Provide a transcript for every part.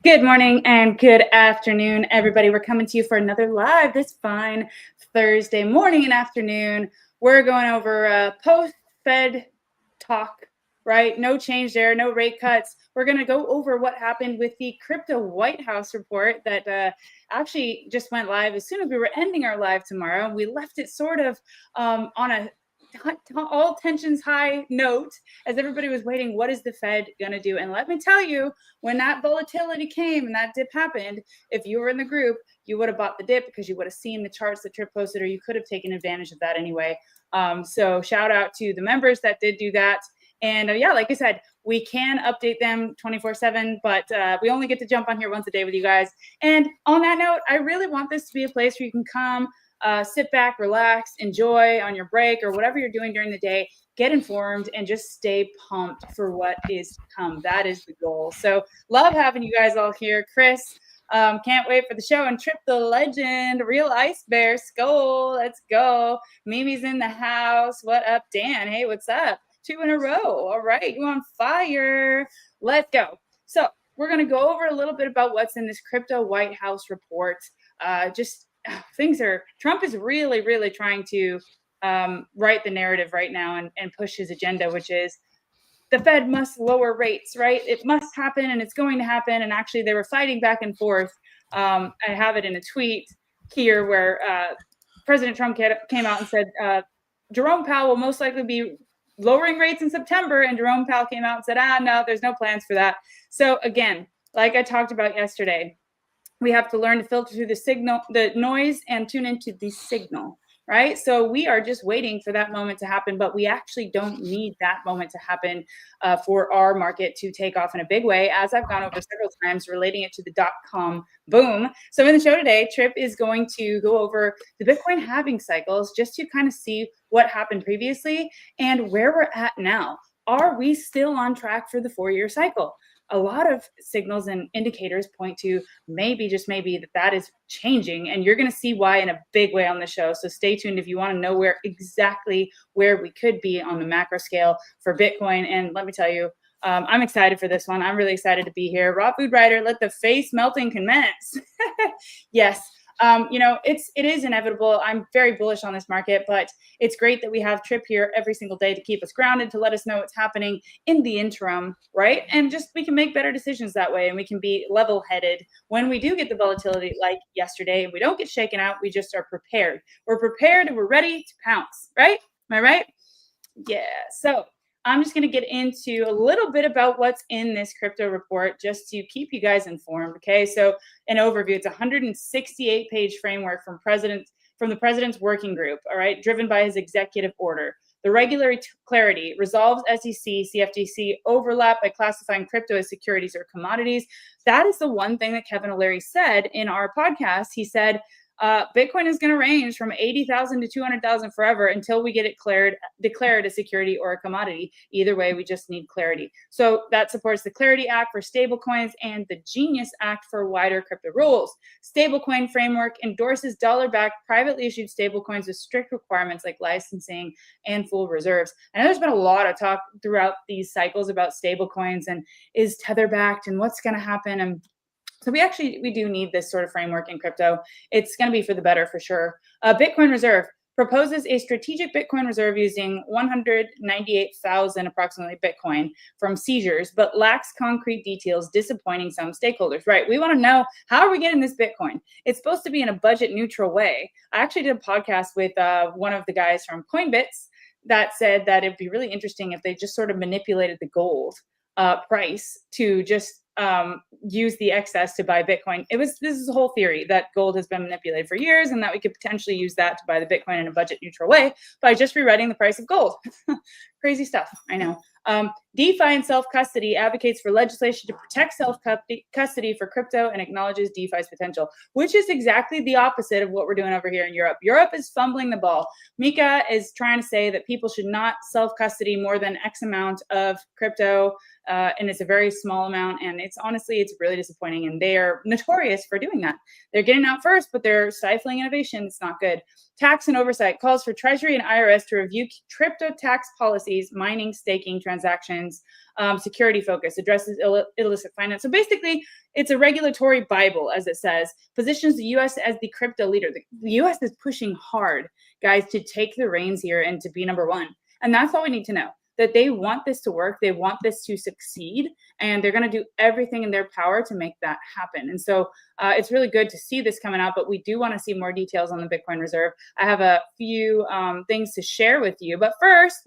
Good morning and good afternoon, everybody. We're coming to you for another live this fine Thursday morning and afternoon. We're going over post-Fed talk, right? No change there, no rate cuts. We're going to go over what happened with the crypto White House report that actually just went live as soon as we were ending our live tomorrow. We left it sort of on a all tensions high note as everybody was waiting. What is the Fed going to do? And let me tell you, when that volatility came and that dip happened, if you were in the group, you would have bought the dip because you would have seen the charts that Trip posted, or you could have taken advantage of that anyway. So shout out to the members that did do that. And yeah, like I said, we can update them 24/7, but we only get to jump on here once a day with you guys. And on that note, I really want this to be a place where you can come, sit back, relax, enjoy on your break or whatever you're doing during the day, get informed, and just stay pumped for what is to come. That is the goal. So love having you guys all here. Chris, can't wait for the show. And Trip the Legend, Real Ice Bear, Skull, let's go. Mimi's in the house. What up, Dan? Hey, what's up? 2 in a row. All right, you on fire. Let's go. So we're going to go over a little bit about what's in this crypto White House report. Trump is really trying to write the narrative right now and push his agenda, which is the Fed must lower rates, right? It must happen and it's going to happen. And actually they were fighting back and forth. I have it in a tweet here where President Trump came out and said, Jerome Powell will most likely be lowering rates in September. And Jerome Powell came out and said, no, there's no plans for that. So again, like I talked about yesterday, we have to learn to filter through the noise, and tune into the signal, right? So we are just waiting for that moment to happen, but we actually don't need that moment to happen for our market to take off in a big way, as I've gone over several times, relating it to the .com boom. So in the show today, Trip is going to go over the Bitcoin halving cycles just to kind of see what happened previously and where we're at now. Are we still on track for the 4-year cycle? A lot of signals and indicators point to maybe, just maybe, that is changing. And you're going to see why in a big way on the show. So stay tuned if you want to know exactly where we could be on the macro scale for Bitcoin. And let me tell you, I'm excited for this one. I'm really excited to be here. Raw Food Writer, let the face melting commence. Yes. It is inevitable. I'm very bullish on this market, but it's great that we have Trip here every single day to keep us grounded, to let us know what's happening in the interim, right? And just we can make better decisions that way, and we can be level-headed when we do get the volatility like yesterday and we don't get shaken out. We just are prepared. We're prepared and we're ready to pounce, right? Am I right? Yeah. So I'm just going to get into a little bit about what's in this crypto report just to keep you guys informed. Okay. So an overview, it's a 168-page framework from the president's working group. All right. Driven by his executive order. The regulatory clarity resolves SEC, CFTC overlap by classifying crypto as securities or commodities. That is the one thing that Kevin O'Leary said in our podcast. He said, Bitcoin is going to range from 80,000 to 200,000 forever until we get it declared a security or a commodity. Either way, we just need clarity. So that supports the Clarity Act for stablecoins and the Genius Act for wider crypto rules. Stablecoin framework endorses dollar-backed privately issued stablecoins with strict requirements like licensing and full reserves. I know there's been a lot of talk throughout these cycles about stablecoins and is Tether backed and what's going to happen. And so we do need this sort of framework in crypto. It's going to be for the better for sure. Bitcoin Reserve proposes a strategic Bitcoin reserve using 198,000 approximately Bitcoin from seizures, but lacks concrete details, disappointing some stakeholders. Right. We want to know, how are we getting this Bitcoin? It's supposed to be in a budget neutral way. I actually did a podcast with one of the guys from Coinbits that said that it'd be really interesting if they just sort of manipulated the gold price to just use the excess to buy Bitcoin. This is a whole theory that gold has been manipulated for years and that we could potentially use that to buy the Bitcoin in a budget neutral way by just rewriting the price of gold. Crazy stuff, I know. DeFi and self-custody advocates for legislation to protect self-custody for crypto and acknowledges DeFi's potential, which is exactly the opposite of what we're doing over here in Europe. Europe is fumbling the ball. Mika is trying to say that people should not self-custody more than X amount of crypto, and it's a very small amount, and it's really disappointing, and they are notorious for doing that. They're getting out first, but they're stifling innovation. It's not good. Tax and oversight calls for Treasury and IRS to review crypto tax policies, mining, staking, transactions, security focus, addresses illicit finance. So basically, it's a regulatory Bible, as it says, positions the U.S. as the crypto leader. The U.S. is pushing hard, guys, to take the reins here and to be number one. And that's all we need to know, that they want this to work. They want this to succeed, and they're going to do everything in their power to make that happen. And so it's really good to see this coming out, but we do want to see more details on the Bitcoin Reserve. I have a few things to share with you, but first,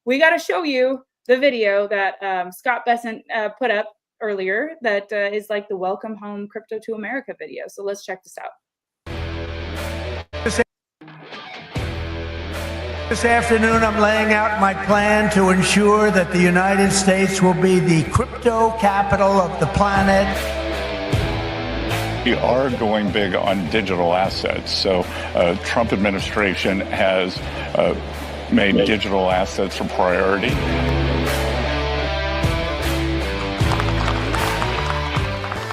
we got to show you the video that Scott Bessent put up earlier that is like the Welcome Home Crypto to America video. So let's check this out. This afternoon, I'm laying out my plan to ensure that the United States will be the crypto capital of the planet. We are going big on digital assets. So Trump administration has made digital assets a priority.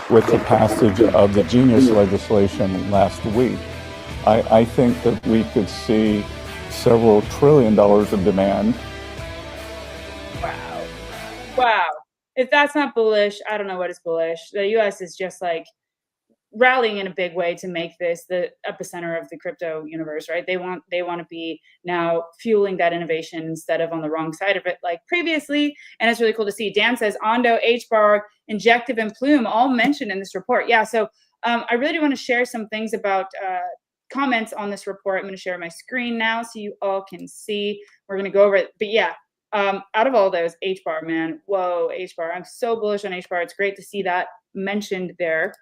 With the passage of the Genius legislation last week, I think that we could see several $1 trillion of demand. Wow. If that's not bullish, I don't know what is bullish. The U.S. is just like rallying in a big way to make this the epicenter of the crypto universe, right? They want to be now fueling that innovation instead of on the wrong side of it like previously. And it's really cool to see. Dan says Ondo, HBAR, Injective, and Plume all mentioned in this report. Yeah, so I really do want to share some things about comments on this report. I'm going to share my screen now so you all can see. We're going to go over it. But yeah, out of all those, HBAR, man, whoa, HBAR. I'm so bullish on HBAR. It's great to see that mentioned there.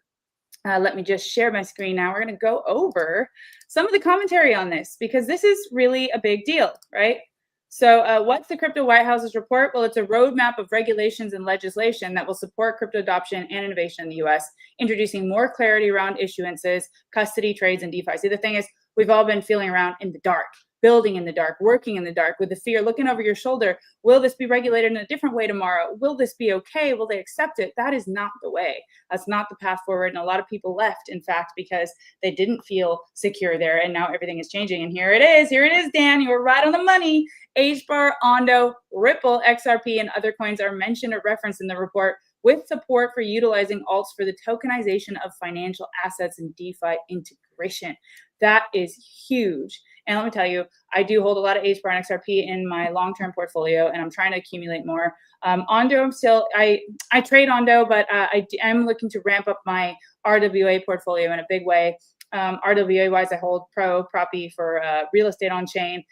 Let me just share my screen now. We're going to go over some of the commentary on this because this is really a big deal, right? So what's the Crypto White House's report? Well, it's a roadmap of regulations and legislation that will support crypto adoption and innovation in the U.S., introducing more clarity around issuances, custody, trades, and DeFi. See, the thing is, we've all been feeling around in the dark, building in the dark, working in the dark with the fear, looking over your shoulder. Will this be regulated in a different way tomorrow? Will this be okay? Will they accept it? That is not the way. That's not the path forward. And a lot of people left, in fact, because they didn't feel secure there. And now everything is changing. And here it is. Here it is, Dan. You were right on the money. HBAR, Ondo, Ripple, XRP, and other coins are mentioned or referenced in the report with support for utilizing alts for the tokenization of financial assets and DeFi integration. That is huge. And let me tell you, I do hold a lot of HBAR and XRP in my long-term portfolio, and I'm trying to accumulate more. Ondo, I'm still, I trade Ondo, but I am looking to ramp up my RWA portfolio in a big way. RWA-wise, I hold Propy for real estate on chain.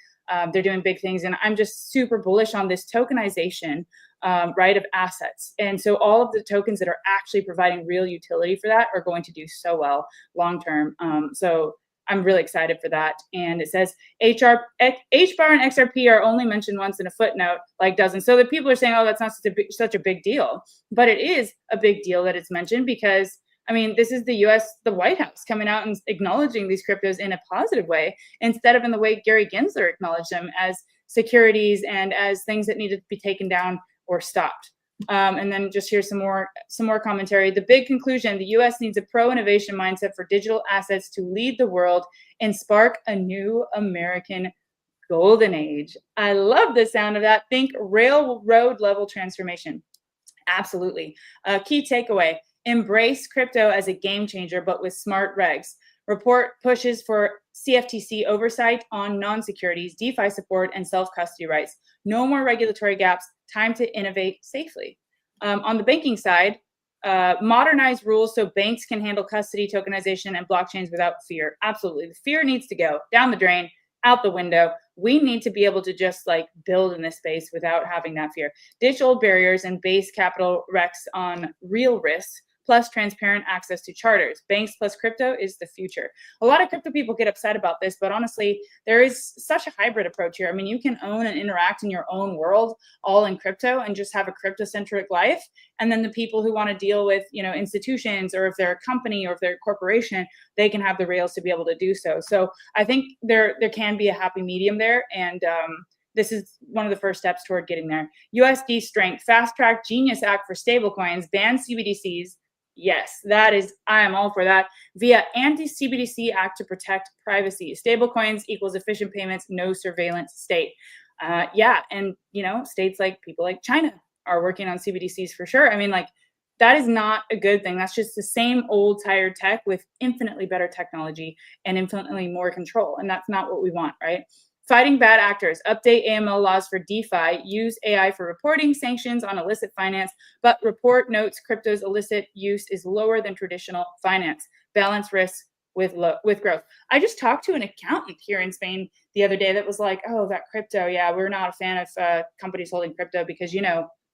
They're doing big things, and I'm just super bullish on this tokenization, right, of assets. And so all of the tokens that are actually providing real utility for that are going to do so well long-term. So I'm really excited for that. And it says HBAR and XRP are only mentioned once in a footnote, like dozens. So that people are saying, oh, that's not such a big deal. But it is a big deal that it's mentioned because, I mean, this is the U.S., the White House coming out and acknowledging these cryptos in a positive way instead of in the way Gary Gensler acknowledged them as securities and as things that needed to be taken down or stopped. And then just here's some more commentary. The big conclusion: the U.S. needs a pro-innovation mindset for digital assets to lead the world and spark a new American golden age. I love the sound of that. Think railroad level transformation. Absolutely. Key takeaway: embrace crypto as a game changer, but with smart regs. Report pushes for CFTC oversight on non-securities, DeFi support, and self-custody rights. No more regulatory gaps. Time to innovate safely. On the banking side, modernize rules so banks can handle custody, tokenization, and blockchains without fear. Absolutely. The fear needs to go down the drain, out the window. We need to be able to just like build in this space without having that fear. Ditch old barriers and base capital recs on real risks, plus transparent access to charters. Banks plus crypto is the future. A lot of crypto people get upset about this, but honestly, there is such a hybrid approach here. I mean, you can own and interact in your own world, all in crypto, and just have a crypto-centric life. And then the people who want to deal with, you know, institutions, or if they're a company or if they're a corporation, they can have the rails to be able to do so. So I think there can be a happy medium there. And this is one of the first steps toward getting there. USD strength, fast track Genius Act for stablecoins, ban CBDCs, Yes, I am all for that. Via anti-CBDC Act to protect privacy. Stablecoins equals efficient payments, no surveillance state. Yeah, and states like people like China are working on CBDCs for sure. I mean, like, that is not a good thing. That's just the same old tired tech with infinitely better technology and infinitely more control. And that's not what we want, right? Fighting bad actors, update AML laws for DeFi, use AI for reporting sanctions on illicit finance, but report notes crypto's illicit use is lower than traditional finance. Balance risk with growth. I just talked to an accountant here in Spain the other day that was like, oh, that crypto, yeah, we're not a fan of companies holding crypto because,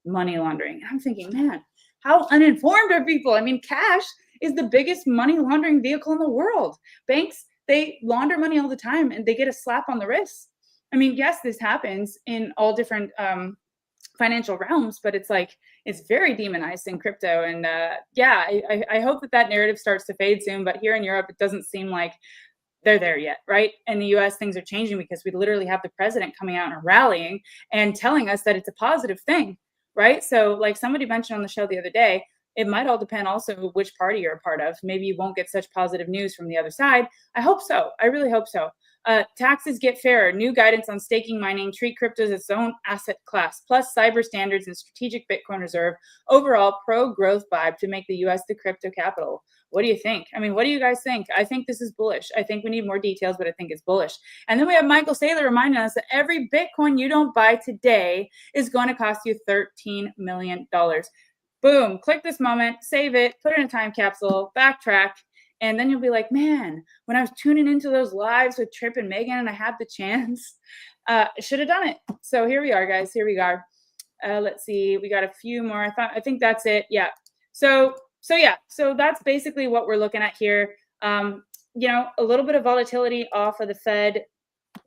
money laundering. And I'm thinking, man, how uninformed are people? I mean, cash is the biggest money laundering vehicle in the world. Banks, they launder money all the time and they get a slap on the wrist. I mean, yes, this happens in all different financial realms, but it's very demonized in crypto. And yeah, I hope that narrative starts to fade soon. But here in Europe, it doesn't seem like they're there yet, right? In the US, things are changing because we literally have the president coming out and rallying and telling us that it's a positive thing, right? So like somebody mentioned on the show the other day, it might all depend also which party you're a part of. Maybe you won't get such positive news from the other side. I hope so. I really hope so. Taxes get fairer. New guidance on staking mining. Treat crypto as its own asset class. Plus cyber standards and strategic Bitcoin reserve. Overall, pro-growth vibe to make the U.S. the crypto capital. What do you think? I mean, what do you guys think? I think this is bullish. I think we need more details, but I think it's bullish. And then we have Michael Saylor reminding us that every Bitcoin you don't buy today is going to cost you $13 million. Boom, click this moment, save it, put it in a time capsule, backtrack, and then you'll be like, man, when I was tuning into those lives with Trip and Megan and I had the chance, I should have done it. So here we are, guys. Here we are. Let's see. We got a few more. I think that's it. Yeah. So that's basically what we're looking at here. A little bit of volatility off of the Fed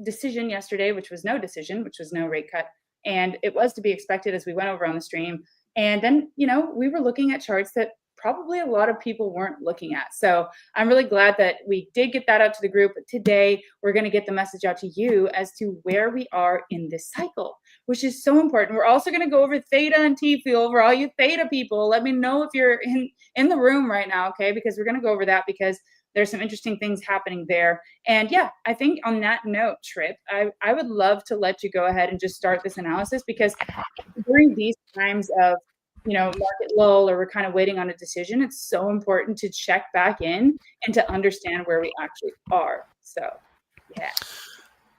decision yesterday, which was no decision, which was no rate cut. And it was to be expected as we went over on the stream. And then, we were looking at charts that probably a lot of people weren't looking at. So I'm really glad that we did get that out to the group. But today, we're going to get the message out to you as to where we are in this cycle, which is so important. We're also going to go over THETA and TFUEL for all you THETA people. Let me know if you're in the room right now, okay? Because we're going to go over that because there's some interesting things happening there. And yeah, I think on that note, Trip, I would love to let you go ahead and just start this analysis because during these times of market lull or we're kind of waiting on a decision, it's so important to check back in and to understand where we actually are. So, yeah.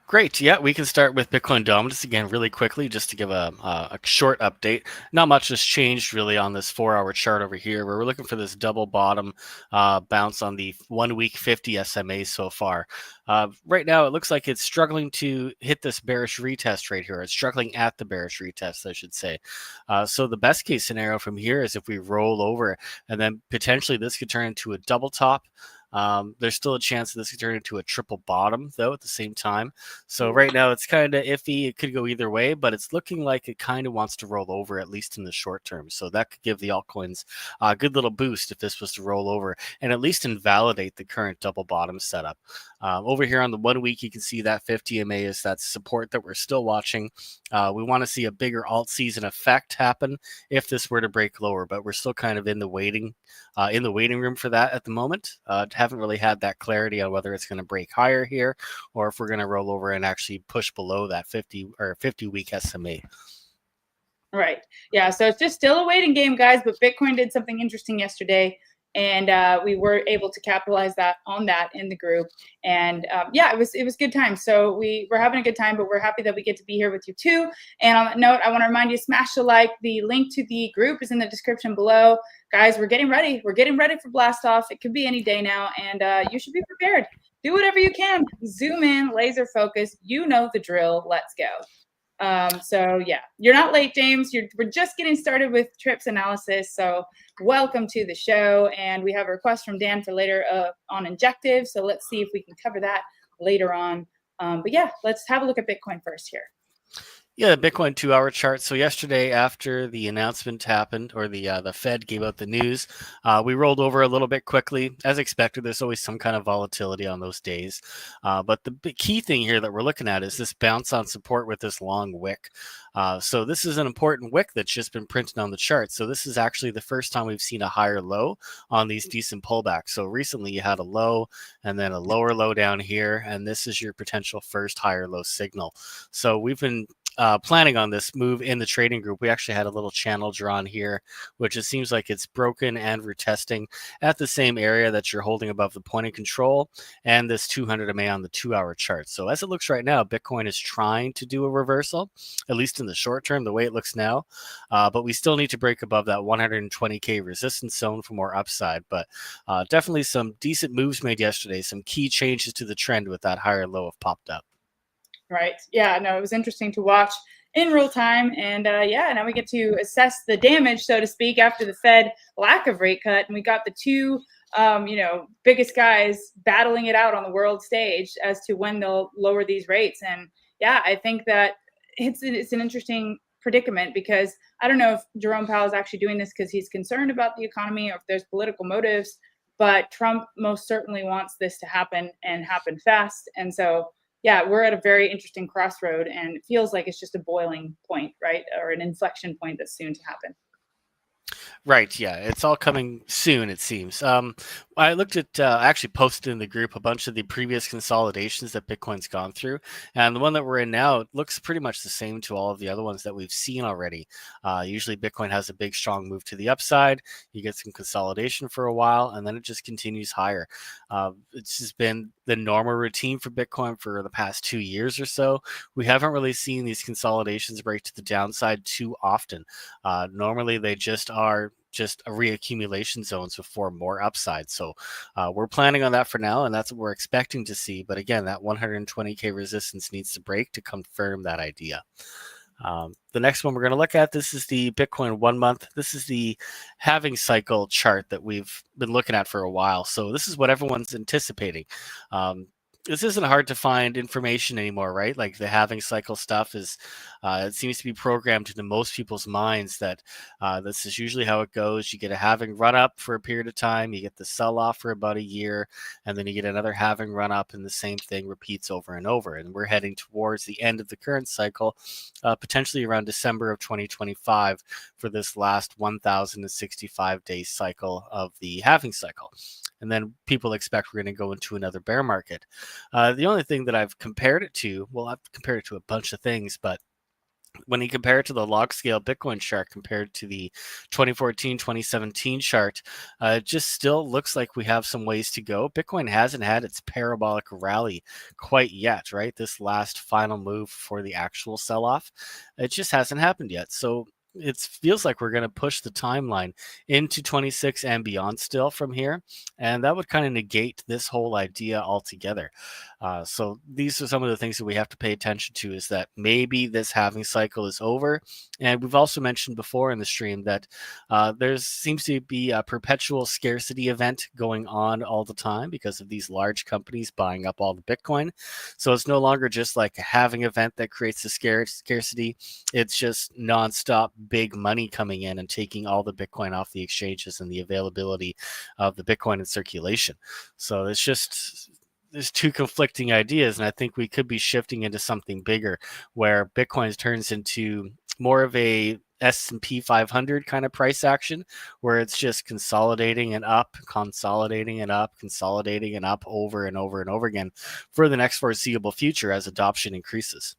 Great. Yeah, we can start with Bitcoin dominance again really quickly just to give a short update. Not much has changed really on this 4-hour chart over here. We're looking for this double bottom bounce on the 1 week 50 SMA so far. Right now, it looks like it's struggling to hit this bearish retest right here. It's struggling at the bearish retest, I should say. So the best case scenario from here is if we roll over and then potentially this could turn into a double top. There's still a chance that this could turn into a triple bottom, though, at the same time. So right now, it's kind of iffy. It could go either way, but it's looking like it kind of wants to roll over, at least in the short term. So that could give the altcoins a good little boost if this was to roll over and at least invalidate the current double bottom setup. Over here on the 1 week, you can see that 50 MA is that support that we're still watching. We want to see a bigger alt season effect happen if this were to break lower, but we're still kind of in the waiting room for that at the moment. Haven't really had that clarity on whether it's going to break higher here or if we're going to roll over and actually push below that 50 week SMA. Right. Yeah. So it's just still a waiting game, guys. But Bitcoin did something interesting yesterday, and we were able to capitalize on that in the group. And yeah, it was good time. So we're having a good time, but we're happy that we get to be here with you too. And on that note, I want to remind you, smash the like. The link to the group is in the description below. Guys, we're getting ready. We're getting ready for blast off. It could be any day now, and you should be prepared. Do whatever you can. Zoom in, laser focus. You know the drill. Let's go. So yeah, you're not late, James. We're just getting started with Trip's analysis. So welcome to the show. And we have a request from Dan for later on injective. So let's see if we can cover that later on. But yeah, let's have a look at Bitcoin first here. Yeah, the Bitcoin 2-hour chart. So yesterday, after the announcement happened, or the Fed gave out the news, we rolled over a little bit quickly, as expected. There's always some kind of volatility on those days, but the key thing here that we're looking at is this bounce on support with this long wick. So this is an important wick that's just been printed on the chart. So this is actually the first time we've seen a higher low on these decent pullbacks. So recently you had a low and then a lower low down here, and this is your potential first higher low signal. So we've been planning on this move in the trading group. We actually had a little channel drawn here, which it seems like it's broken and retesting at the same area that you're holding above the point of control and this 200 MA on the 2-hour chart. So as it looks right now, Bitcoin is trying to do a reversal, at least in the short term, the way it looks now. But we still need to break above that 120K resistance zone for more upside. But definitely some decent moves made yesterday, some key changes to the trend with that higher low have popped up. Right. Yeah, no, it was interesting to watch in real time. And yeah, now we get to assess the damage, so to speak, after the Fed lack of rate cut. And we got the two, biggest guys battling it out on the world stage as to when they'll lower these rates. And yeah, I think that it's an interesting predicament, because I don't know if Jerome Powell is actually doing this because he's concerned about the economy or if there's political motives, but Trump most certainly wants this to happen and happen fast. And so yeah, we're at a very interesting crossroad, and it feels like it's just a boiling point, right? Or an inflection point that's soon to happen. Right. Yeah. It's all coming soon, it seems. I looked at, I actually posted in the group a bunch of the previous consolidations that Bitcoin's gone through. And the one that we're in now looks pretty much the same to all of the other ones that we've seen already. Usually Bitcoin has a big, strong move to the upside. You get some consolidation for a while, and then it just continues higher. It's just been the normal routine for Bitcoin for the past 2 years or so. We haven't really seen these consolidations break to the downside too often. Normally, they just are just a reaccumulation zones before more upside. So we're planning on that for now, and that's what we're expecting to see. But again, that 120K resistance needs to break to confirm that idea. The next one we're going to look at, this is the Bitcoin 1 month. This is the halving cycle chart that we've been looking at for a while. So this is what everyone's anticipating. This isn't hard to find information anymore, right? Like the halving cycle stuff is, it seems to be programmed into most people's minds that this is usually how it goes. You get a halving run up for a period of time, you get the sell off for about a year, and then you get another halving run up, and the same thing repeats over and over. And we're heading towards the end of the current cycle, potentially around December of 2025 for this last 1,065-day cycle of the halving cycle. And then people expect we're going to go into another bear market. The only thing that I've compared it to, well, I've compared it to a bunch of things, but when you compare it to the log scale Bitcoin chart compared to the 2014, 2017 chart, it just still looks like we have some ways to go. Bitcoin hasn't had its parabolic rally quite yet, right? This last final move for the actual sell-off, it just hasn't happened yet. So it feels like we're going to push the timeline into 26 and beyond still from here. And that would kind of negate this whole idea altogether. So these are some of the things that we have to pay attention to, is that maybe this halving cycle is over. And we've also mentioned before in the stream that there seems to be a perpetual scarcity event going on all the time because of these large companies buying up all the Bitcoin. So it's no longer just like a halving event that creates the scarcity. It's just nonstop big money coming in and taking all the Bitcoin off the exchanges and the availability of the Bitcoin in circulation. So it's just, there's two conflicting ideas, and I think we could be shifting into something bigger where Bitcoin turns into more of a S&P 500 kind of price action, where it's just consolidating and up, consolidating and up, consolidating and up over and over and over again for the next foreseeable future as adoption increases.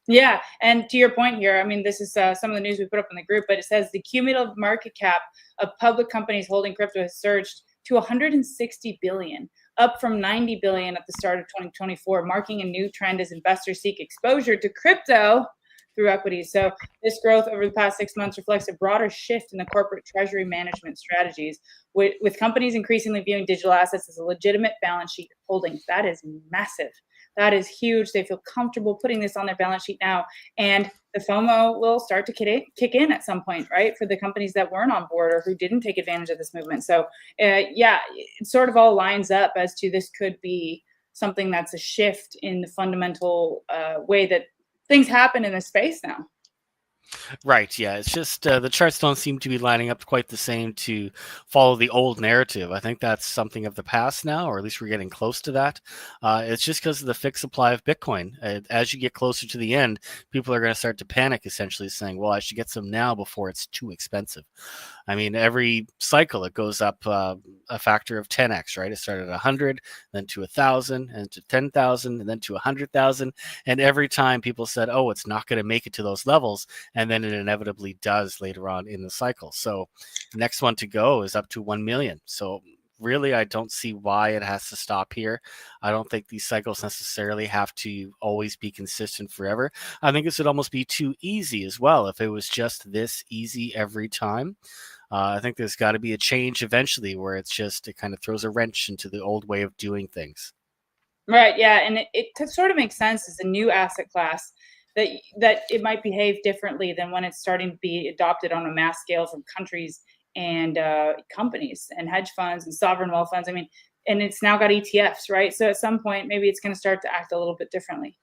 Yeah, and to your point here, I mean, this is some of the news we put up in the group, but it says the cumulative market cap of public companies holding crypto has surged to 160 billion, up from 90 billion at the start of 2024, marking a new trend as investors seek exposure to crypto through equities. So this growth over the past 6 months reflects a broader shift in the corporate treasury management strategies, with companies increasingly viewing digital assets as a legitimate balance sheet holdings. That is massive. That is huge. They feel comfortable putting this on their balance sheet now. And the FOMO will start to kick in at some point, right? For the companies that weren't on board or who didn't take advantage of this movement. So yeah, it sort of all lines up as to this could be something that's a shift in the fundamental way that things happen in this space now. Right. Yeah. It's just the charts don't seem to be lining up quite the same to follow the old narrative. I think that's something of the past now, or at least we're getting close to that. It's just because of the fixed supply of Bitcoin. As you get closer to the end, people are going to start to panic, essentially saying, well, I should get some now before it's too expensive. I mean, every cycle it goes up a factor of 10x, right? It started at 100, then to 1,000, and to 10,000, and then to 100,000. And every time people said, oh, it's not going to make it to those levels. And then it inevitably does later on in the cycle. So the next one to go is up to 1 million. So really, I don't see why it has to stop here. I don't think these cycles necessarily have to always be consistent forever. I think this would almost be too easy as well if it was just this easy every time. I think there's got to be a change eventually where it kind of throws a wrench into the old way of doing things. Right. Yeah. And it sort of makes sense as a new asset class that it might behave differently than when it's starting to be adopted on a mass scale from countries and companies and hedge funds and sovereign wealth funds. I mean, and it's now got ETFs, right? So at some point, maybe it's going to start to act a little bit differently.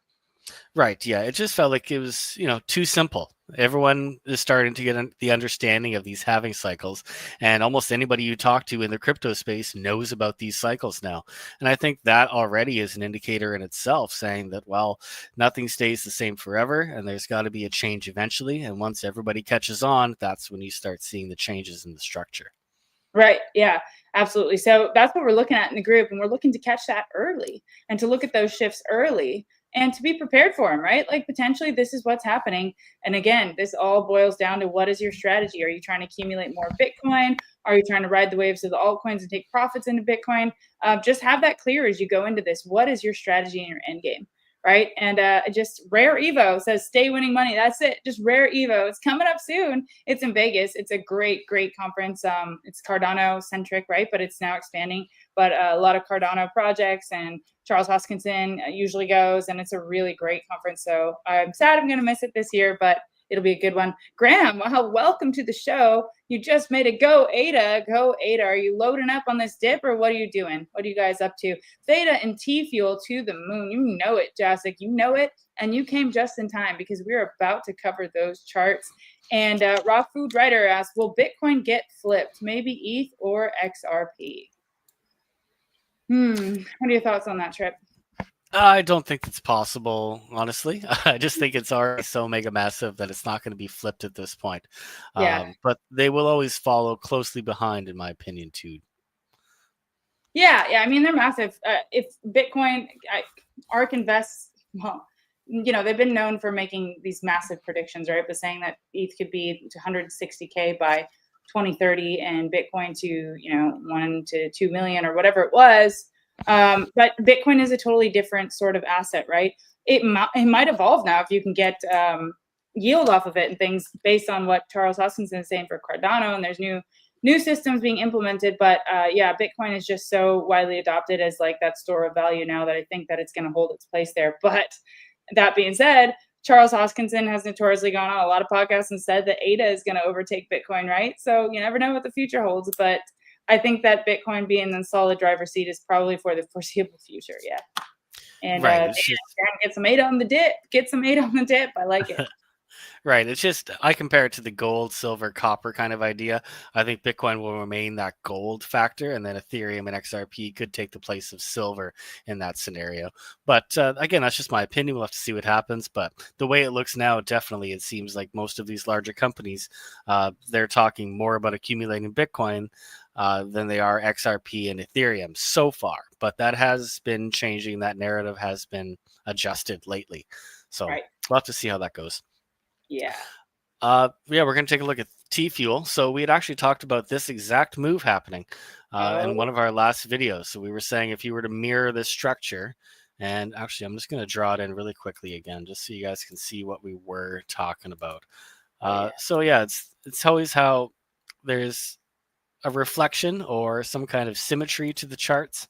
Right. Yeah. It just felt like it was, too simple. Everyone is starting to get the understanding of these halving cycles, and almost anybody you talk to in the crypto space knows about these cycles now. And I think that already is an indicator in itself saying that, well, nothing stays the same forever, and there's got to be a change eventually. And once everybody catches on, that's when you start seeing the changes in the structure. Right. Yeah, absolutely. So that's what we're looking at in the group. And we're looking to catch that early and to look at those shifts early and to be prepared for them, right? Like potentially this is what's happening. And again, this all boils down to what is your strategy? Are you trying to accumulate more Bitcoin? Are you trying to ride the waves of the altcoins and take profits into Bitcoin? Just have that clear as you go into this. What is your strategy and your end game? Right. And just Rare Evo says stay winning money. That's it. Just Rare Evo. It's coming up soon. It's in Vegas. It's a great, great conference. It's Cardano centric, right? But it's now expanding. But a lot of Cardano projects and Charles Hoskinson usually goes, and it's a really great conference. So I'm sad I'm going to miss it this year, but it'll be a good one. Graham, welcome to the show. You just made a go ADA. Go ADA. Are you loading up on this dip, or what are you doing? What are you guys up to? Theta and TFUEL to the moon. You know it, Jacek. You know it. And you came just in time because we're about to cover those charts. And Raw Food Writer asked, will Bitcoin get flipped? Maybe ETH or XRP? What are your thoughts on that, Trip? I don't think it's possible, honestly. I just think it's already so mega massive that it's not going to be flipped at this point. Yeah. But they will always follow closely behind, in my opinion, too. Yeah. I mean, they're massive. If Bitcoin, ARK invests, well, they've been known for making these massive predictions, right? But saying that ETH could be to 160K by 2030 and Bitcoin to, 1 to 2 million or whatever it was. But Bitcoin is a totally different sort of asset, right? It might evolve now if you can get yield off of it and things based on what Charles Hoskinson is saying for Cardano, and there's new systems being implemented. But yeah, Bitcoin is just so widely adopted as like that store of value now that I think that it's going to hold its place there. But that being said, Charles Hoskinson has notoriously gone on a lot of podcasts and said that ADA is going to overtake Bitcoin, right? So you never know what the future holds, but I think that Bitcoin being in the solid driver's seat is probably for the foreseeable future. Yeah. And right. get some ADA on the dip. Get some ADA on the dip. I like it. Right. It's just, I compare it to the gold, silver, copper kind of idea. I think Bitcoin will remain that gold factor, and then Ethereum and XRP could take the place of silver in that scenario. But again, that's just my opinion. We'll have to see what happens. But the way it looks now, definitely, it seems like most of these larger companies, they're talking more about accumulating Bitcoin than they are XRP and Ethereum so far. But that has been changing. That narrative has been adjusted lately. So Right. We'll have to see how that goes. Yeah. We're going to take a look at TFUEL. So we had actually talked about this exact move happening in one of our last videos. So we were saying if you were to mirror this structure, and actually I'm just going to draw it in really quickly again, just so you guys can see what we were talking about. So yeah, it's always how there's a reflection or some kind of symmetry to the charts.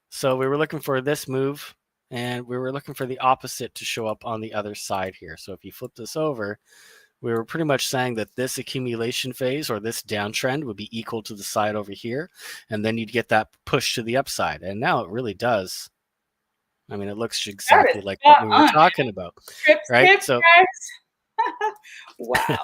So we were looking for this move, and we were looking for the opposite to show up on the other side here. So if you flip this over, we were pretty much saying that this accumulation phase or this downtrend would be equal to the side over here, and then you'd get that push to the upside. And now it really does I mean, it looks That exactly is like what spot we were on. talking about, Trips right? tips, So guys. Wow.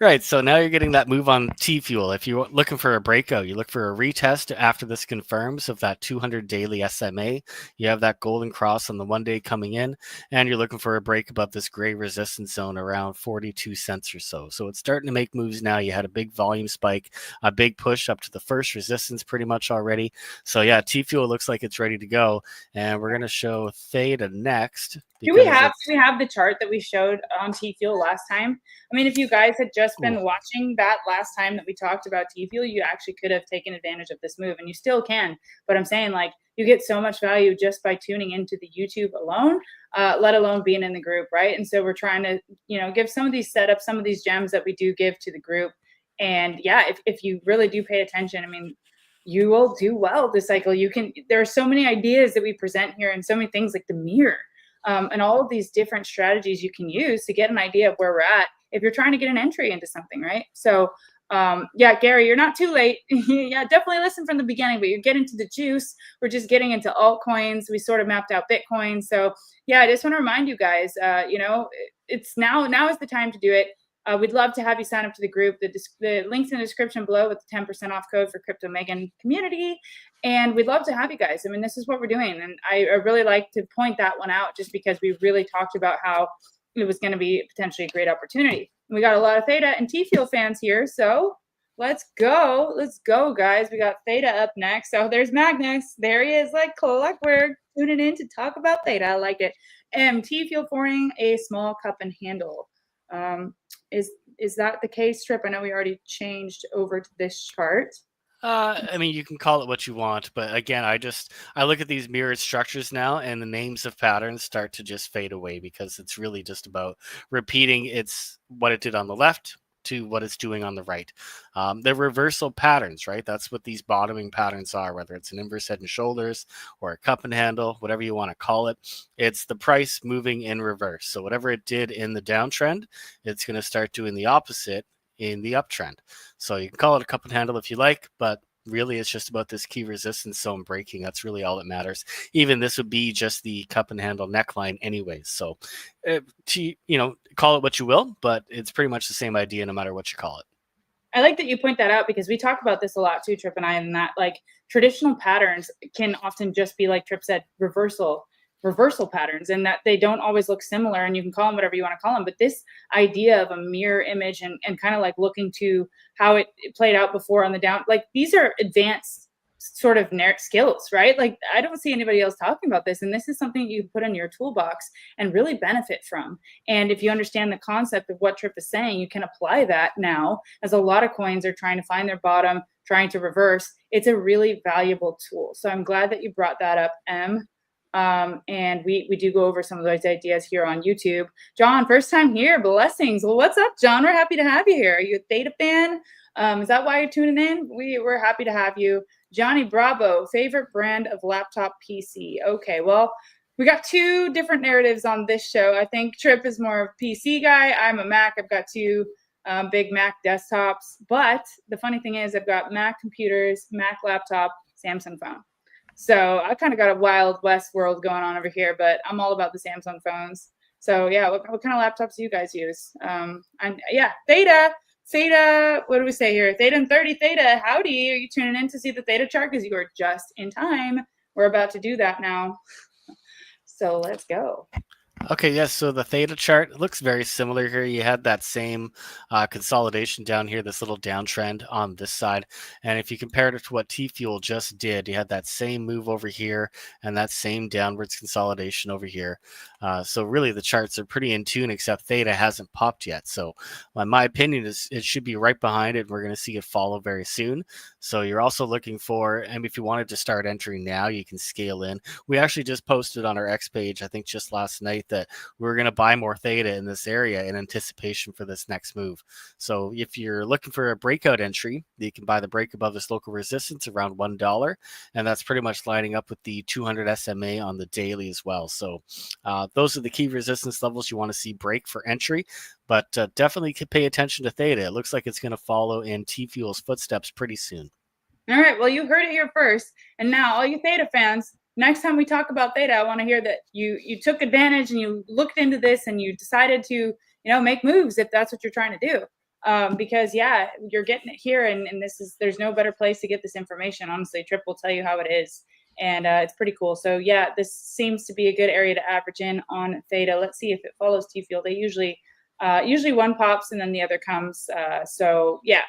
right, so now you're getting that move on TFUEL. If you're looking for a breakout, you look for a retest after this confirms of that 200 daily SMA. You have that golden cross on the 1 day coming in, and you're looking for a break above this gray resistance zone around 42 cents or so. So it's starting to make moves now. You had a big volume spike, a big push up to the first resistance pretty much already. So yeah, TFUEL looks like it's ready to go, and we're going to show THETA next. Do we have the chart that we showed on TFUEL last time? I mean, if you guys had just been watching that last time that we talked about TFUEL, you actually could have taken advantage of this move, and you still can. But I'm saying, like, you get so much value just by tuning into the YouTube alone, let alone being in the group, right? And so we're trying to, give some of these setups, some of these gems that we do give to the group. And yeah, if you really do pay attention, I mean, you will do well this cycle. There are so many ideas that we present here, and so many things like the mirror. And all of these different strategies you can use to get an idea of where we're at if you're trying to get an entry into something, right? So, yeah, Gary, you're not too late. Yeah, definitely listen from the beginning, but you're getting to the juice. We're just getting into altcoins. We sort of mapped out Bitcoin. So, yeah, I just want to remind you guys, it's now is the time to do it. We'd love to have you sign up to the group. The link's in the description below with the 10% off code for Crypto Megan community. And we'd love to have you guys. I mean, this is what we're doing. And I really like to point that one out just because we really talked about how it was going to be potentially a great opportunity. We got a lot of THETA and TFUEL fans here. So let's go. Let's go, guys. We got THETA up next. So there's Magnus. There he is, like we're tuning in to talk about THETA. I like it. And TFUEL forming a small cup and handle. Is that the case, Trip? I know we already changed over to this chart. I mean, you can call it what you want, but again, I look at these mirrored structures now, and the names of patterns start to just fade away because it's really just about repeating what it did on the left to what it's doing on the right. They're reversal patterns, right? That's what these bottoming patterns are, whether it's an inverse head and shoulders or a cup and handle, whatever you want to call it. It's the price moving in reverse. So whatever it did in the downtrend, it's going to start doing the opposite in the uptrend. So you can call it a cup and handle if you like, but really it's just about this key resistance zone breaking. That's really all that matters. Even this would be just the cup and handle neckline anyways. So call it what you will, but it's pretty much the same idea no matter what you call it. I like that you point that out because we talk about this a lot too, Trip and I, and that like traditional patterns can often just be, like Trip said, reversal patterns, and that they don't always look similar, and you can call them whatever you want to call them. But this idea of a mirror image and kind of like looking to how it played out before on the down, like these are advanced sort of skills, right? Like I don't see anybody else talking about this, and this is something you can put in your toolbox and really benefit from. And if you understand the concept of what Trip is saying, you can apply that now, as a lot of coins are trying to find their bottom, trying to reverse. It's a really valuable tool. So I'm glad that you brought that up, Em. And we do go over some of those ideas here on YouTube. John, first time here, blessings. Well, what's up, John? We're happy to have you here. Are you a THETA fan? Is that why you're tuning in? We're happy to have you. Johnny Bravo, favorite brand of laptop PC. Okay, well, we got two different narratives on this show. I think Trip is more of a PC guy. I'm a Mac. I've got two big Mac desktops. But the funny thing is I've got Mac computers, Mac laptop, Samsung phone. So I kind of got a Wild West world going on over here, but I'm all about the Samsung phones. So yeah, what kind of laptops do you guys use? THETA, what do we say here? THETA and 30 THETA, howdy. Are you tuning in to see the THETA chart? Because you are just in time. We're about to do that now. So let's go. Okay, yes, so the THETA chart looks very similar here. You had that same consolidation down here, this little downtrend on this side. And if you compared it to what TFUEL just did, you had that same move over here and that same downwards consolidation over here. So really the charts are pretty in tune, except THETA hasn't popped yet. So my opinion is it should be right behind it. We're going to see it follow very soon. So you're also looking for, and if you wanted to start entering now, you can scale in. We actually just posted on our X page, I think just last night, that we're going to buy more THETA in this area in anticipation for this next move. So if you're looking for a breakout entry, you can buy the break above this local resistance around $1. And that's pretty much lining up with the 200 SMA on the daily as well. So those are the key resistance levels you want to see break for entry. But definitely pay attention to THETA. It looks like it's going to follow in TFUEL's footsteps pretty soon. All right. Well, you heard it here first. And now all you THETA fans, next time we talk about theta, I want to hear that you took advantage and you looked into this and you decided to, make moves if that's what you're trying to do. Because yeah, you're getting it here, and there's no better place to get this information. Honestly, Trip will tell you how it is, and it's pretty cool. So yeah, this seems to be a good area to average in on theta. Let's see if it follows TFUEL. They usually one pops and then the other comes. So yeah.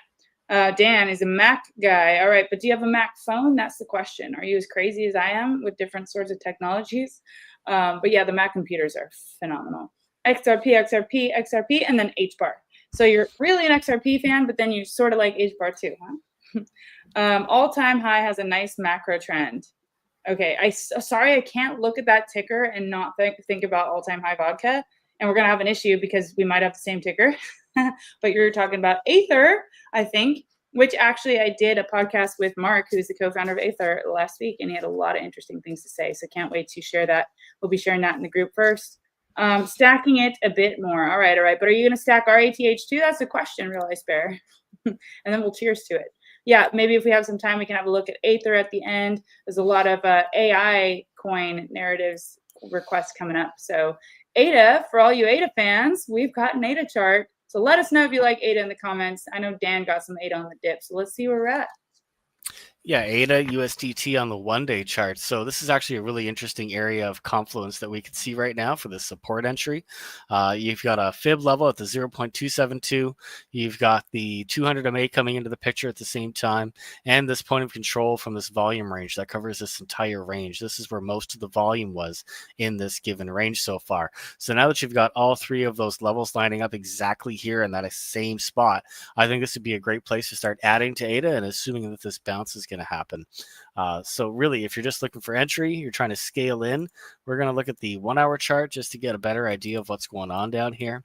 Dan is a Mac guy. All right, but do you have a Mac phone? That's the question. Are you as crazy as I am with different sorts of technologies? But yeah, the Mac computers are phenomenal. XRP, XRP, XRP, and then HBAR. So you're really an XRP fan, but then you sort of like HBAR too, huh? All-time high has a nice macro trend. Okay, sorry, I can't look at that ticker and not think about all-time high vodka. And we're going to have an issue because we might have the same ticker. But you're talking about Aether, I think, which actually I did a podcast with Mark, who's the co-founder of Aether, last week, and he had a lot of interesting things to say. So can't wait to share that. We'll be sharing that in the group first. Stacking it a bit more. All right. But are you going to stack RATH too? That's the question, Real Ice Bear. And then we'll cheers to it. Yeah, maybe if we have some time, we can have a look at Aether at the end. There's a lot of AI coin narratives requests coming up. So ADA, for all you ADA fans, we've got an ADA chart. So let us know if you like ADA in the comments. I know Dan got some ADA on the dip, so let's see where we're at. Yeah, ADA USDT on the one-day chart. So this is actually a really interesting area of confluence that we can see right now for the support entry. You've got a fib level at the 0.272. You've got the 200 MA coming into the picture at the same time, and this point of control from this volume range that covers this entire range. This is where most of the volume was in this given range so far. So now that you've got all three of those levels lining up exactly here in that same spot, I think this would be a great place to start adding to ADA and assuming that this bounce is going to happen. So really, if you're just looking for entry, you're trying to scale in, we're going to look at the 1 hour chart just to get a better idea of what's going on down here.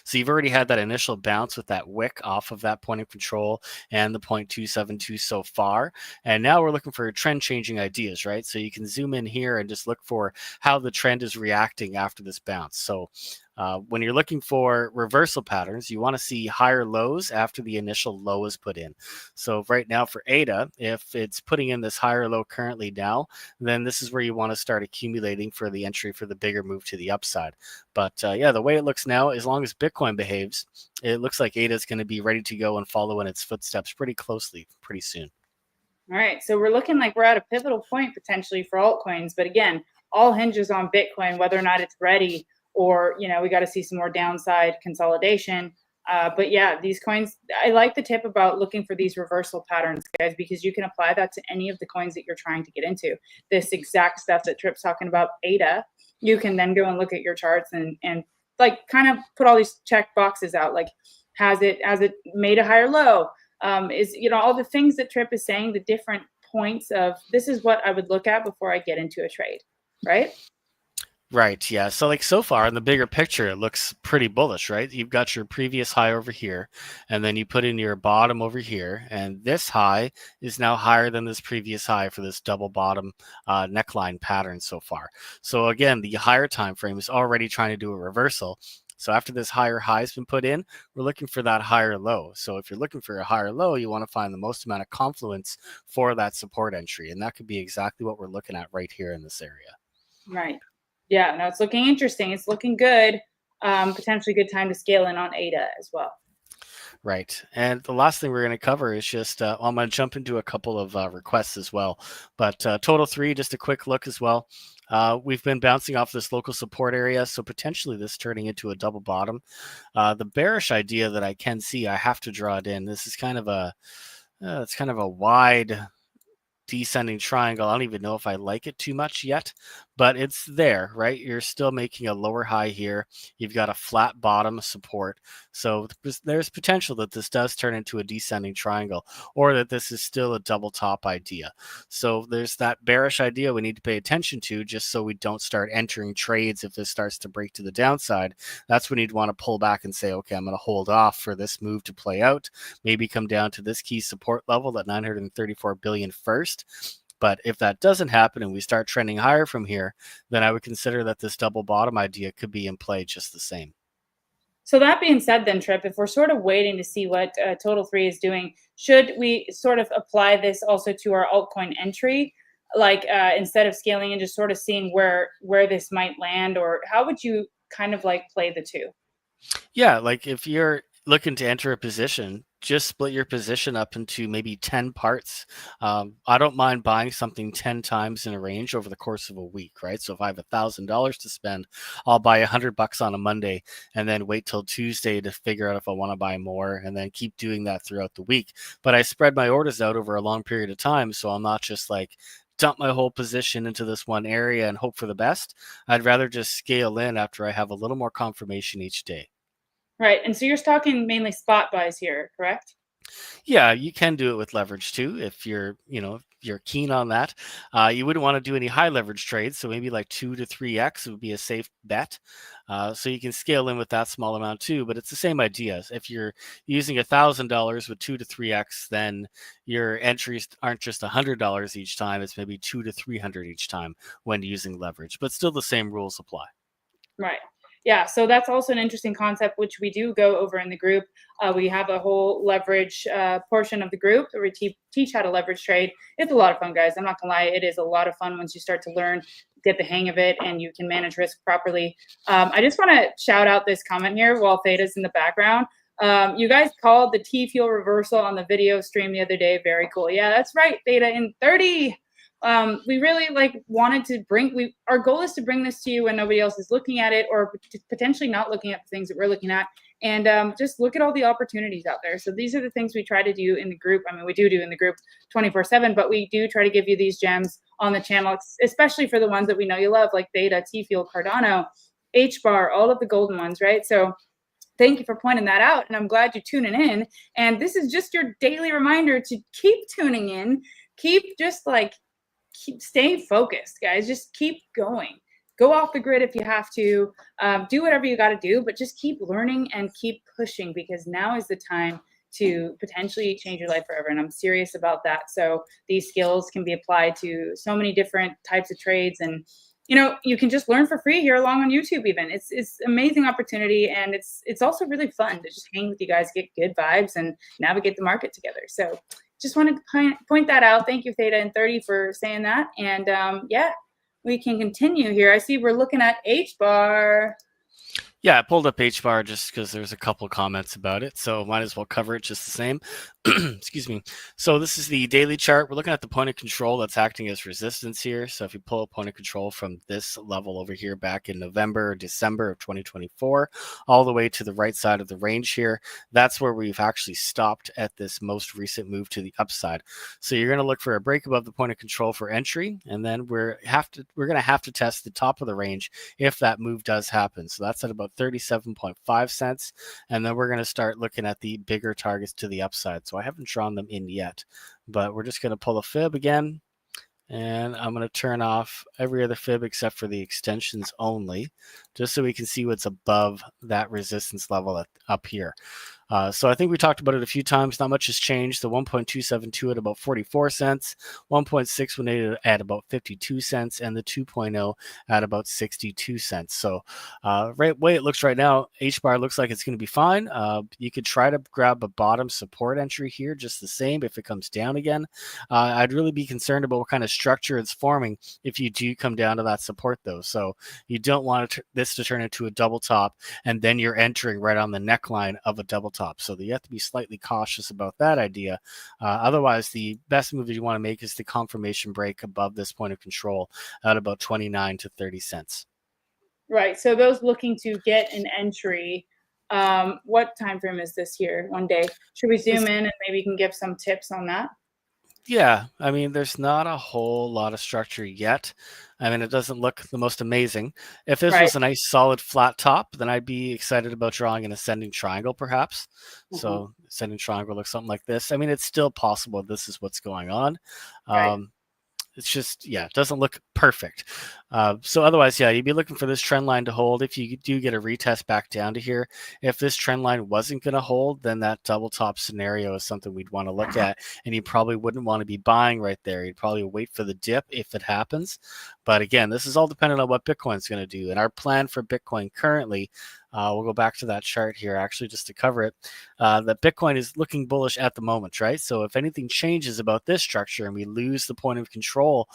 So you've already had that initial bounce with that wick off of that point of control and the 0.272 so far. And now we're looking for trend changing ideas, right? So you can zoom in here and just look for how the trend is reacting after this bounce. So when you're looking for reversal patterns, you want to see higher lows after the initial low is put in. So right now for ADA, if it's putting in this higher low currently now, then this is where you want to start accumulating for the entry for the bigger move to the upside. But yeah, the way it looks now, as long as Bitcoin behaves, it looks like ADA is going to be ready to go and follow in its footsteps pretty closely pretty soon. All right, so we're looking like we're at a pivotal point potentially for altcoins. But again, all hinges on Bitcoin, whether or not it's ready, or, we got to see some more downside consolidation. But yeah, these coins, I like the tip about looking for these reversal patterns, guys, because you can apply that to any of the coins that you're trying to get into. This exact stuff that Trip's talking about, ADA, you can then go and look at your charts and like kind of put all these check boxes out. Like, has it made a higher low? Is, all the things that Trip is saying, the different points of this is what I would look at before I get into a trade, right? Right, yeah. So like so far in the bigger picture, it looks pretty bullish, right? You've got your previous high over here, and then you put in your bottom over here, and this high is now higher than this previous high for this double bottom neckline pattern so far. So again, the higher time frame is already trying to do a reversal. So after this higher high has been put in, we're looking for that higher low. So if you're looking for a higher low, you want to find the most amount of confluence for that support entry, and that could be exactly what we're looking at right here in this area. Right. Yeah, no, it's looking interesting. It's looking good. Potentially good time to scale in on ADA as well. Right. And the last thing we're going to cover is just, I'm going to jump into a couple of requests as well. But total 3, just a quick look as well. We've been bouncing off this local support area, so potentially this turning into a double bottom. The bearish idea that I can see, I have to draw it in. This is kind of it's kind of a wide descending triangle. I don't even know if I like it too much yet, but it's there, right? You're still making a lower high here. You've got a flat bottom support. So there's potential that this does turn into a descending triangle, or that this is still a double top idea. So there's that bearish idea we need to pay attention to, just so we don't start entering trades if this starts to break to the downside. That's when you'd want to pull back and say, okay, I'm going to hold off for this move to play out, maybe come down to this key support level at 934 billion first. But if that doesn't happen and we start trending higher from here, then I would consider that this double bottom idea could be in play just the same. So that being said then, Trip, if we're sort of waiting to see what Total 3 is doing, should we sort of apply this also to our altcoin entry? like instead of scaling and just sort of seeing where this might land, or how would you kind of like play the two? Yeah, like if you're looking to enter a position, just split your position up into maybe 10 parts. I don't mind buying something 10 times in a range over the course of a week, right? So if I have $1,000 to spend, I'll buy $100 on a Monday and then wait till Tuesday to figure out if I want to buy more, and then keep doing that throughout the week. But I spread my orders out over a long period of time, so I'm not just like dump my whole position into this one area and hope for the best. I'd rather just scale in after I have a little more confirmation each day. Right. And so you're talking mainly spot buys here, correct? Yeah, you can do it with leverage too if if you're keen on that. You wouldn't want to do any high leverage trades, so maybe like 2 to 3x would be a safe bet. So you can scale in with that small amount too, but it's the same idea. If you're using $1,000 with 2 to 3x, then your entries aren't just $100 each time; it's maybe 2 to 300 each time when using leverage. But still, the same rules apply. Right. Yeah. So that's also an interesting concept, which we do go over in the group. We have a whole leverage portion of the group where we teach how to leverage trade. It's a lot of fun, guys. I'm not gonna lie. It is a lot of fun once you start to learn, get the hang of it, and you can manage risk properly. I just want to shout out this comment here while Theta's in the background. You guys called the TFUEL reversal on the video stream the other day. Very cool. Yeah, that's right. Theta in 30. We really wanted to our goal is to bring this to you when nobody else is looking at it, or potentially not looking at the things that we're looking at, and just look at all the opportunities out there. So these are the things we try to do in the group. I mean, we do in the group 24/7, but we do try to give you these gems on the channel, especially for the ones that we know you love, like THETA, TFUEL, Cardano, HBAR, all of the golden ones, right? So thank you for pointing that out, and I'm glad you're tuning in. And this is just your daily reminder to keep tuning in, keep stay focused, guys. Just keep going. Go off the grid if you have to. Do whatever you got to do, but just keep learning and keep pushing, because now is the time to potentially change your life forever. And I'm serious about that. So these skills can be applied to so many different types of trades, and you can just learn for free here along on YouTube. Even it's amazing opportunity, and it's also really fun to just hang with you guys, get good vibes, and navigate the market together. So just wanted to point that out. Thank you, Theta and 30, for saying that. And yeah, we can continue here. I see we're looking at HBAR. Yeah, I pulled up HBAR just because there's a couple comments about it, so might as well cover it just the same. Excuse me. So this is the daily chart. We're looking at the point of control that's acting as resistance here. So if you pull a point of control from this level over here back in November or December of 2024, all the way to the right side of the range here, that's where we've actually stopped at this most recent move to the upside. So you're going to look for a break above the point of control for entry, and then we're going to have to test the top of the range if that move does happen. So that's at about 37.5 cents, and then we're going to start looking at the bigger targets to the upside. So I haven't drawn them in yet, but we're just going to pull a fib again, and I'm going to turn off every other fib except for the extensions only, just so we can see what's above that resistance level up here. So I think we talked about it a few times. Not much has changed. The 1.272 at about 44 cents, 1.618 at about 52 cents, and the 2.0 at about 62 cents. So right way it looks right now, HBAR looks like it's going to be fine. You could try to grab a bottom support entry here just the same if it comes down again. I'd really be concerned about what kind of structure it's forming if you do come down to that support though. So you don't want this to turn into a double top and then you're entering right on the neckline of a double top. So you have to be slightly cautious about that idea. Otherwise, the best move that you want to make is the confirmation break above this point of control at about 29 to 30 cents. Right. So those looking to get an entry, what time frame is this here? One day. Should we zoom in and maybe you can give some tips on that? Yeah, I mean, there's not a whole lot of structure yet. I mean, it doesn't look the most amazing. If this was a nice solid flat top, then I'd be excited about drawing an ascending triangle, perhaps. So ascending triangle looks something like this. I mean, it's still possible this is what's going on. It's just, yeah, it doesn't look perfect. So otherwise, yeah, you'd be looking for this trend line to hold. If you do get a retest back down to here, if this trend line wasn't going to hold, then that double top scenario is something we'd want to look at. And you probably wouldn't want to be buying right there. You'd probably wait for the dip if it happens. But again, this is all dependent on what Bitcoin's going to do. And our plan for Bitcoin currently, we'll go back to that chart here actually just to cover it, that Bitcoin is looking bullish at the moment, right? So if anything changes about this structure and we lose the point of control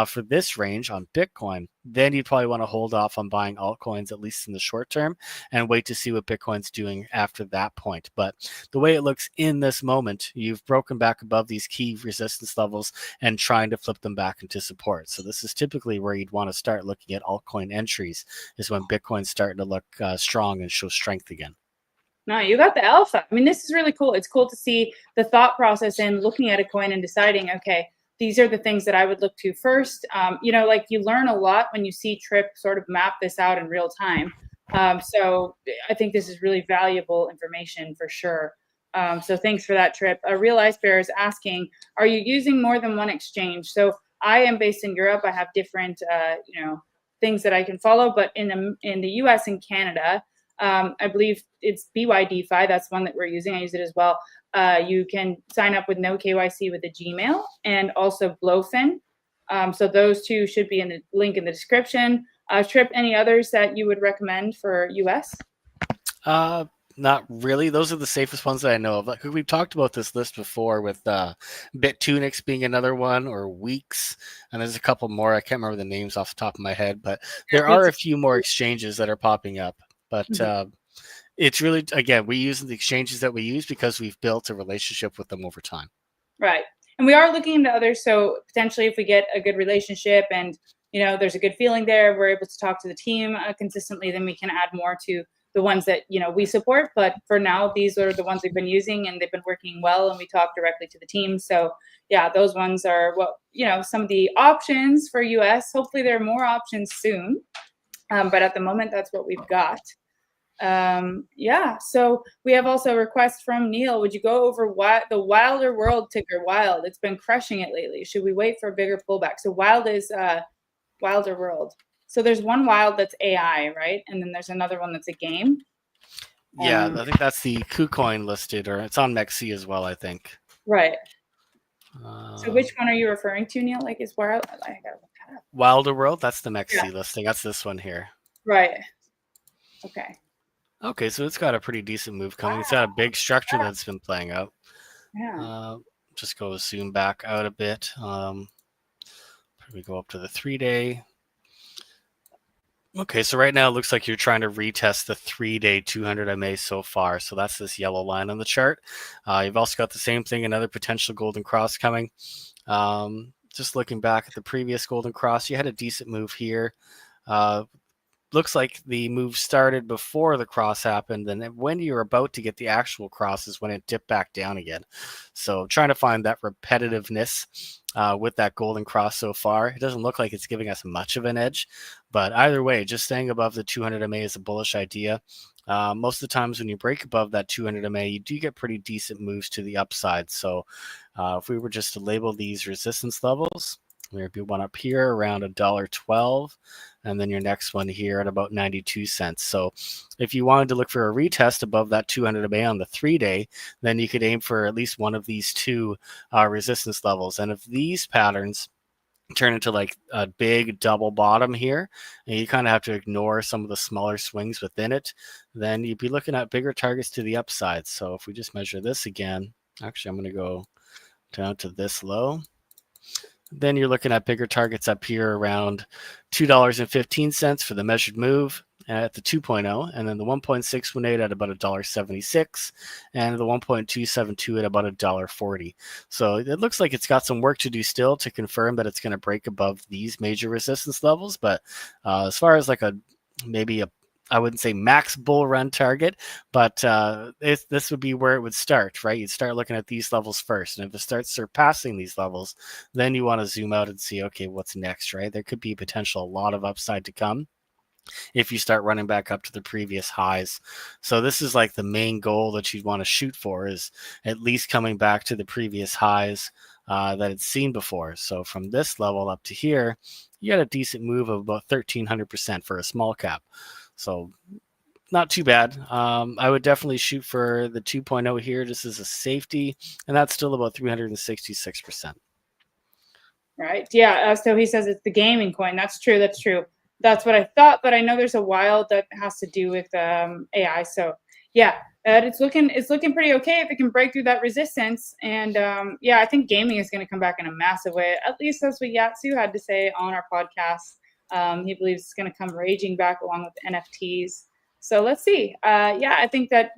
for this range on Bitcoin, then you'd probably want to hold off on buying altcoins, at least in the short term, and wait to see what Bitcoin's doing after that point. But the way it looks in this moment, you've broken back above these key resistance levels and trying to flip them back into support. So this is typically where you'd want to start looking at altcoin entries, is when Bitcoin's starting to look strong and show strength again. No, you got the alpha. I mean, this is really cool. It's cool to see the thought process in looking at a coin and deciding, okay, these are the things that I would look to first. Like you learn a lot when you see Trip sort of map this out in real time. So I think this is really valuable information for sure. So thanks for that, Trip. Real Ice Bear is asking, are you using more than one exchange? So I am based in Europe. I have different, things that I can follow, but in the US and Canada, I believe it's BYDFI. That's one that we're using. I use it as well. You can sign up with no KYC with a Gmail and also Blowfin. So those two should be in the link in the description. Trip, any others that you would recommend for US? Not really. Those are the safest ones that I know of. Like we've talked about this list before with BitTunix being another one, or Weeks, and there's a couple more. I can't remember the names off the top of my head, but there are a few more exchanges that are popping up. But it's really, again, we use the exchanges that we use because we've built a relationship with them over time. Right. And we are looking into others. So potentially if we get a good relationship and, there's a good feeling there, we're able to talk to the team consistently, then we can add more to the ones that, we support. But for now, these are the ones we've been using and they've been working well, and we talk directly to the team. So yeah, those ones are some of the options for US. Hopefully there are more options soon. But at the moment, that's what we've got. So we have also a request from Neil. Would you go over the Wilder World ticker, Wild? It's been crushing it lately. Should we wait for a bigger pullback? So Wild is Wilder World. So there's one Wild that's AI, right? And then there's another one that's a game. Yeah, I think that's the KuCoin listed, or it's on MEXC as well, I think. Right. So which one are you referring to, Neil? Like, is Wild? I gotta look that up. Wilder World, that's the MEXC listing. That's this one here. Right. Okay. Okay, so it's got a pretty decent move coming. Wow. It's got a big structure that's been playing out. Yeah. Just go zoom back out a bit. We go up to the 3-day. Okay, so right now it looks like you're trying to retest the 3-day 200 MA so far. So that's this yellow line on the chart. You've also got the same thing, another potential golden cross coming. Just looking back at the previous golden cross, you had a decent move here. Looks like the move started before the cross happened, and then when you're about to get the actual cross is when it dipped back down again. So trying to find that repetitiveness with that golden cross so far. It doesn't look like it's giving us much of an edge, but either way, just staying above the 200 MA is a bullish idea. Most of the times when you break above that 200 MA, you do get pretty decent moves to the upside. So if we were just to label these resistance levels, there'd be one up here around $1.12, and then your next one here at about 92 cents. So if you wanted to look for a retest above that 200 MA on the 3-day, then you could aim for at least one of these two resistance levels. And if these patterns turn into like a big double bottom here, and you kind of have to ignore some of the smaller swings within it, then you'd be looking at bigger targets to the upside. So if we just measure this again, actually, I'm going to go down to this low. Then you're looking at bigger targets up here around $2.15 for the measured move at the 2.0, and then the 1.618 at about $1.76, and the 1.272 at about $1.40. So it looks like it's got some work to do still to confirm that it's going to break above these major resistance levels. But as far as like maybe I wouldn't say max bull run target, but this would be where it would start, right? You'd start looking at these levels first. And if it starts surpassing these levels, then you want to zoom out and see, okay, what's next, right? There could be potential, a lot of upside to come if you start running back up to the previous highs. So this is like the main goal that you'd want to shoot for, is at least coming back to the previous highs that it's seen before. So from this level up to here, you got a decent move of about 1,300% for a small cap. So not too bad. I would definitely shoot for the 2.0 here just as a safety, and that's still about 366%. Right. Yeah. So he says it's the gaming coin. That's true. That's true. That's what I thought, but I know there's a while that has to do with AI. So yeah, it's looking pretty okay if it can break through that resistance. And yeah, I think gaming is going to come back in a massive way. At least that's what Yatsu had to say on our podcast. He believes it's going to come raging back along with NFTs. So let's see. Yeah, I think that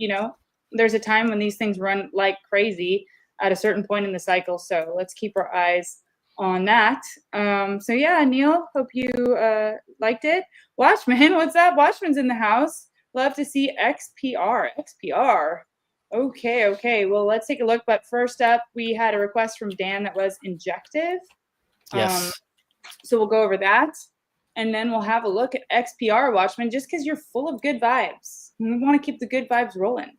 there's a time when these things run like crazy at a certain point in the cycle. So let's keep our eyes on that. So yeah, Neil, hope you liked it. Watchman, what's up? Watchman's in the house. Love to see XPR. XPR. Okay. Well, let's take a look. But first up, we had a request from Dan that was injective. Yes. So we'll go over that. And then we'll have a look at XPR, Watchman, just because you're full of good vibes. We want to keep the good vibes rolling.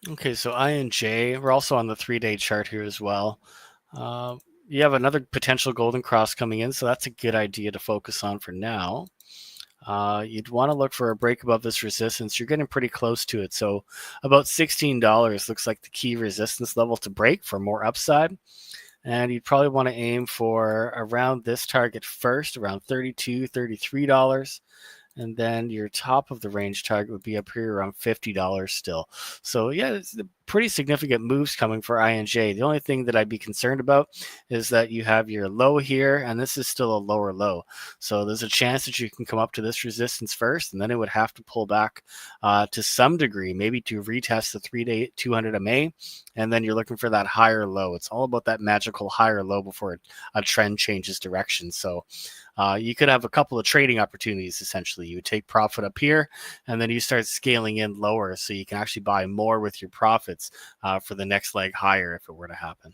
Okay, so INJ, we're also on the 3-day chart here as well. You have another potential golden cross coming in, so that's a good idea to focus on for now. You'd want to look for a break above this resistance. You're getting pretty close to it. So about $16 looks like the key resistance level to break for more upside. And you'd probably want to aim for around this target first, around $32, $33. And then your top of the range target would be up here around $50 still. So yeah, it's pretty significant moves coming for INJ. The only thing that I'd be concerned about is that you have your low here, and this is still a lower low. So there's a chance that you can come up to this resistance first, and then it would have to pull back to some degree, maybe to retest the 3-day 200 MA, and then you're looking for that higher low. It's all about that magical higher low before a trend changes direction. So you could have a couple of trading opportunities. Essentially, you would take profit up here, and then you start scaling in lower, so you can actually buy more with your profits for the next leg higher if it were to happen.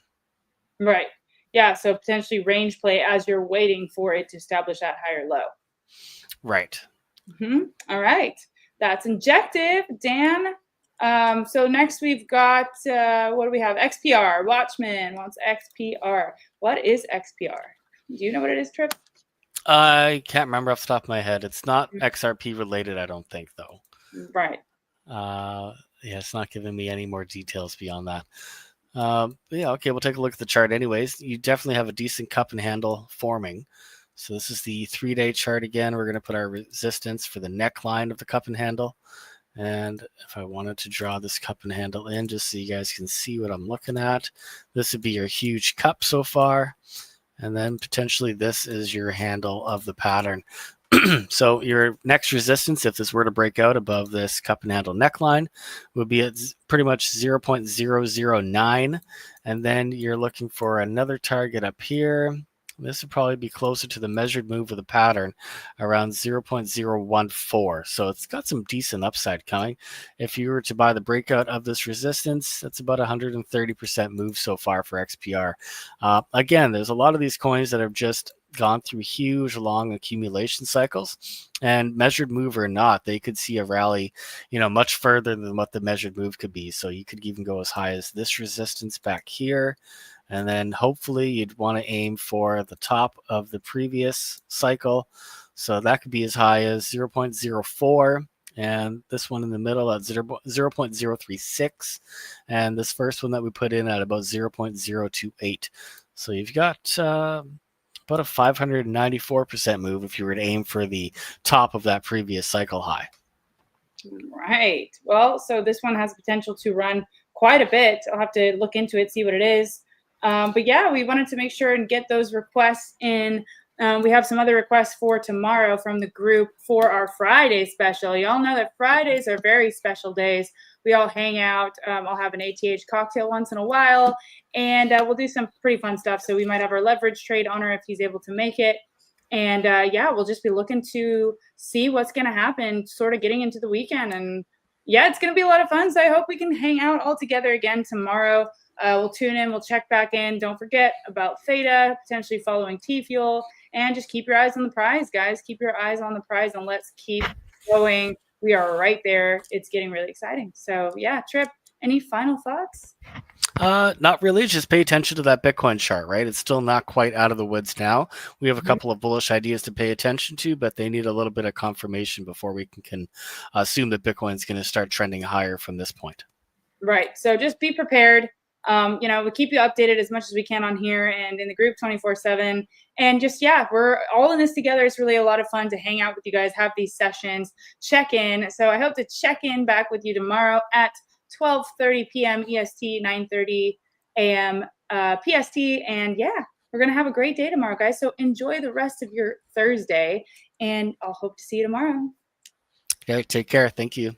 Right. Yeah. So potentially range play as you're waiting for it to establish that higher low. Right. All right. That's injective, Dan. So next we've got what do we have? XPR. Watchman wants XPR. What is XPR? Do you know what it is, Trip? I can't remember off the top of my head. It's not XRP related, I don't think, though. Right. Yeah, it's not giving me any more details beyond that. Yeah, okay, we'll take a look at the chart anyways. You definitely have a decent cup and handle forming. So this is the 3-day chart again. We're going to put our resistance for the neckline of the cup and handle. And if I wanted to draw this cup and handle in, just so you guys can see what I'm looking at, this would be your huge cup so far. And then potentially this is your handle of the pattern. So your next resistance, if this were to break out above this cup and handle neckline, would be at pretty much 0.009. And then you're looking for another target up here. This would probably be closer to the measured move of the pattern, around 0.014. So it's got some decent upside coming. If you were to buy the breakout of this resistance, that's about 130% move so far for XPR. Again, there's a lot of these coins that have just gone through huge long accumulation cycles, and measured move or not, they could see a rally much further than what the measured move could be. So you could even go as high as this resistance back here, and then hopefully you'd want to aim for the top of the previous cycle. So that could be as high as 0.04, and this one in the middle at 0.036, and this first one that we put in at about 0.028. So you've got about a 594% move if you were to aim for the top of that previous cycle high. Right. Well, so this one has potential to run quite a bit. I'll have to look into it, see what it is. But yeah, we wanted to make sure and get those requests in. We have some other requests for tomorrow from the group for our Friday special. Y'all know that Fridays are very special days. We all hang out. I'll have an ATH cocktail once in a while, and we'll do some pretty fun stuff. So we might have our leverage trade owner if he's able to make it. And yeah, we'll just be looking to see what's going to happen, sort of getting into the weekend. And yeah, it's going to be a lot of fun. So I hope we can hang out all together again tomorrow. We'll tune in. We'll check back in. Don't forget about THETA, potentially following TFUEL. And just keep your eyes on the prize, guys. Keep your eyes on the prize, and let's keep going. We are right there. It's getting really exciting. So yeah, Trip, any final thoughts? Not really. Just pay attention to that Bitcoin chart, right? It's still not quite out of the woods now. We have a couple of bullish ideas to pay attention to, but they need a little bit of confirmation before we can assume that Bitcoin is going to start trending higher from this point. Right. So just be prepared. we keep you updated as much as we can on here and in the group 24/7. And just, yeah, we're all in this together. It's really a lot of fun to hang out with you guys, have these sessions, check in. So I hope to check in back with you tomorrow at 12:30 p.m. EST, 9:30 a.m. PST. And yeah, we're going to have a great day tomorrow, guys. So enjoy the rest of your Thursday, and I'll hope to see you tomorrow. Okay, take care. Thank you.